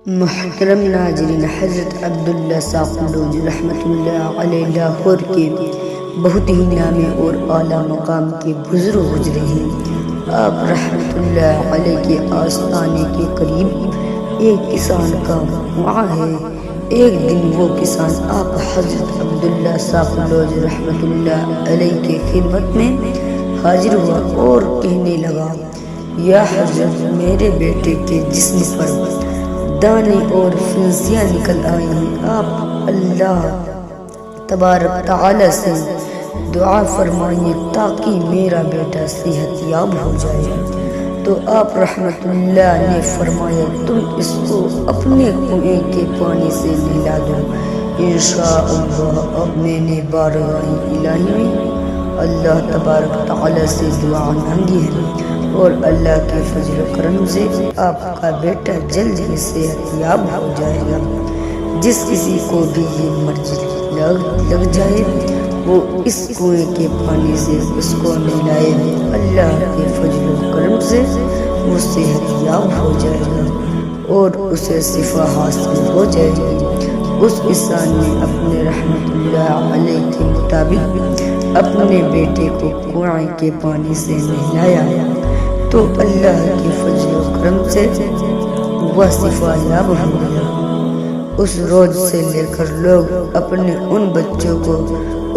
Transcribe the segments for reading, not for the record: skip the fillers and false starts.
محترم ناظرین، حضرت عبداللہ ساقلوجی رحمۃ اللہ علیہ لاہور کے بہت ہی نامی اور اعلیٰ مقام کے بزرگ گزرے ہیں۔ آپ رحمۃ اللہ علیہ کے آستانے کے قریب ایک کسان کا وعا ہے۔ ایک دن وہ کسان آپ حضرت عبداللہ ساقلوجی رحمۃ اللہ علیہ کے خدمت میں حاضر ہوا اور کہنے لگا، یا حضرت، میرے بیٹے کے جسم پر دانے اور فنسیاں نکل آئی ہیں۔ آپ اللہ تبارک تعالی سے دعا فرمائیے تاکہ میرا بیٹا صحت یاب ہو جائے۔ تو آپ رحمت اللہ نے فرمایا، تم اس کو اپنے کنویں کے پانی سے نہلا دو، انشاءاللہ۔ اب میں نے بارگاہ الہی میں اللہ تبارک تعالی سے دعا مانگی ہے اور اللہ کے فضل و کرم سے آپ کا بیٹا جلد ہی صحت یاب ہو جائے گا۔ جس کسی کو بھی یہ مرض لگ جائے وہ اس کنویں کے پانی سے اس کو نہلائے، اللہ کے فضل و کرم سے وہ صحت یاب ہو جائے گا اور اسے شفا حاصل ہو جائے گی۔ اس کسان نے اپنے رحمت اللہ علیہ کے مطابق اپنے بیٹے کو کنویں کے پانی سے نہلایا تو اللہ کے فضل و کرم سے وہ شفا یاب ہو گیا۔ اس روز سے لے کر لوگ اپنے ان بچوں کو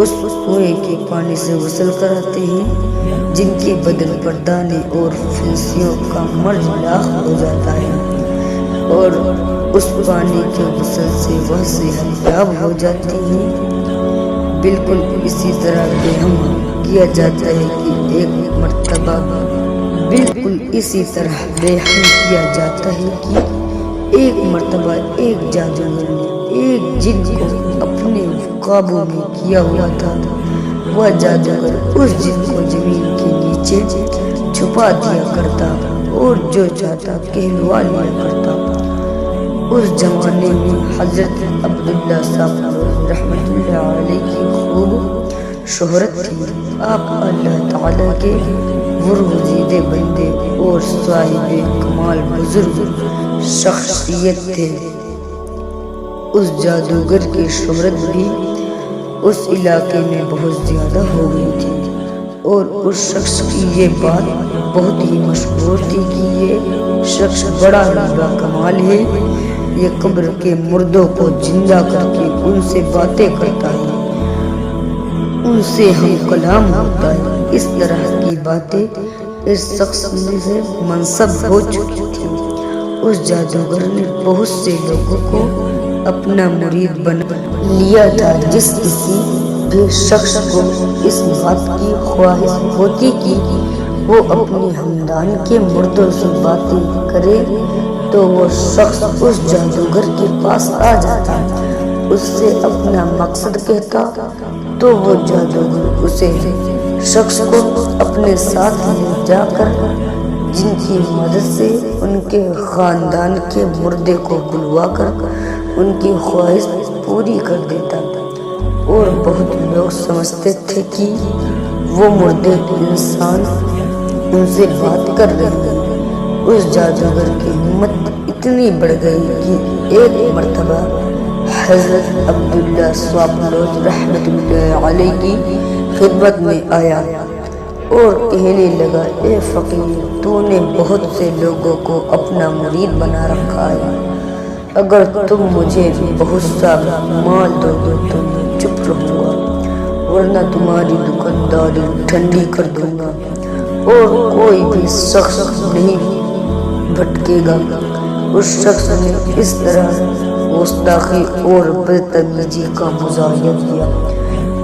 اس کنویں کے پانی سے غسل کراتے ہیں جن کے بدن پر دانے اور فنسیوں کا مرض لاحق ہو جاتا ہے، اور اس پانی کے غسل سے وہ صحت یاب ہو جاتی ہیں۔ بالکل اسی طرح بیہم کیا جاتا ہے کہ ایک مرتبہ ایک مرتبہ ایک جادوگر نے ایک جن کو اپنے قابو میں کیا ہوا تھا۔ وہ جادوگر اس جن کو زمین کے نیچے چھپا دیا کرتا اور جو چاہتا کہلوا لیا کرتا۔ اس زمانے میں حضرت عبداللہ ساقلوجی رحمۃ اللہ علیہ کی خوب شہرت تھی۔ آپ اللہ تعالی کے برگزیدہ بندے اور صاحب کمال بزرگ شخصیت تھے۔ اس جادوگر کی شہرت بھی اس علاقے میں بہت زیادہ ہو گئی تھی اور اس شخص کی یہ بات بہت ہی مشہور تھی کہ یہ شخص بڑا ہی کمال ہے، یہ قبر کے مردوں کو زندہ کر کے ان سے باتیں کرتا ہے، ان سے ہم کلام ہوتا ہے۔ اس طرح کی باتیں اس شخص سے منسوب ہو چکی تھی۔ اس جادوگر نے بہت سے لوگوں کو اپنا مرید بنا لیا تھا۔ جس کسی بھی شخص کو اس بات کی خواہش ہوتی کہ وہ اپنے ہمدان کے مردوں سے باتیں کرے تو وہ شخص اس جادوگر کے پاس آ جاتا، اس سے اپنا مقصد کہتا تو وہ جادوگر اسے شخص کو اپنے ساتھ لے جا کر جن کی مدد سے ان کے خاندان کے مردے کو بلوا کر ان کی خواہش پوری کر دیتا، اور بہت لوگ سمجھتے تھے کہ وہ مردے انسان ان سے بات کر رہے ہیں۔ اس جادوگر کی ہمت اتنی بڑھ گئی کہ ایک مرتبہ حضرت عبداللہ ساقلوجی رحمۃ اللہ علیہ کی خدمت میں آیا اور کہنے لگا، اے فقیر، تو نے بہت سے لوگوں کو اپنا مرید بنا رکھا ہے، اگر تم مجھے بہت سا مال دو گے تو میں چپ رہوں گا، ورنہ تمہاری دکانداری ٹھنڈی کر دوں گا اور کوئی بھی شخص نہیں بھٹکے گا۔ اس شخص نے اس طرح گستاخی اور بدتمیزی کا مظاہرہ کیا۔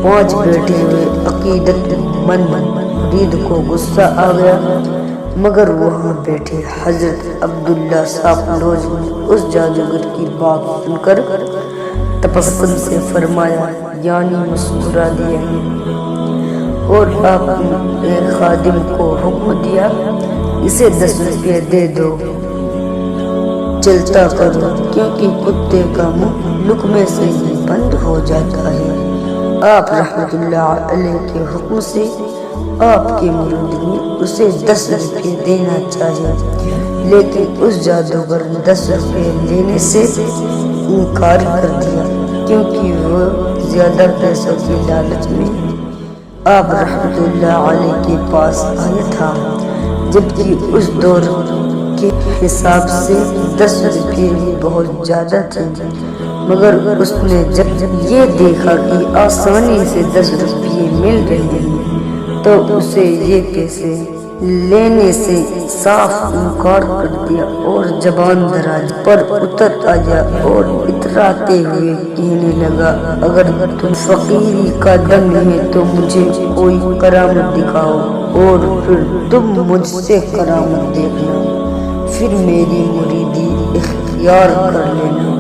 5 بیٹھے ہوئے عقیدت مند مرید کو غصہ آ گیا، مگر وہاں بیٹھے حضرت عبداللہ ساقلوجی نے اس جادوگر کی بات سن کر تبسم سے فرمایا، یعنی مسکرا دیا، اور آپ نے ایک خادم کو حکم دیا، اسے 10 روپے دے دو، چلتا کرو، کیونکہ کتے کا منہ لقمے سے ہی بند ہو جاتا ہے۔ آپ رحمت اللہ علیہ کے حکم سے آپ کے مرید نے اسے 10 روپے دینا چاہیے۔ لیکن اس جادوگر نے 10 روپے لینے سے انکار کر دیا کیونکہ وہ زیادہ پیسوں کی لالچ میں آپ رحمت اللہ علیہ کے پاس آیا تھا، جبکہ اس دور کے حساب سے 10 روپے بھی بہت زیادہ تھے۔ مگر اس نے جب یہ دیکھا کہ آسانی سے 10 روپے مل رہے ہیں تو اسے یہ پیسے لینے سے صاف انکار کر دیا اور زبان دراز پر اتر آیا اور اتراتے ہوئے کہنے لگا، اگر تم فقیری کا دم ہے تو مجھے کوئی کرامت دکھاؤ اور پھر تم مجھ سے کرامت دیکھنا، پھر میری مریدی اختیار کر لینا۔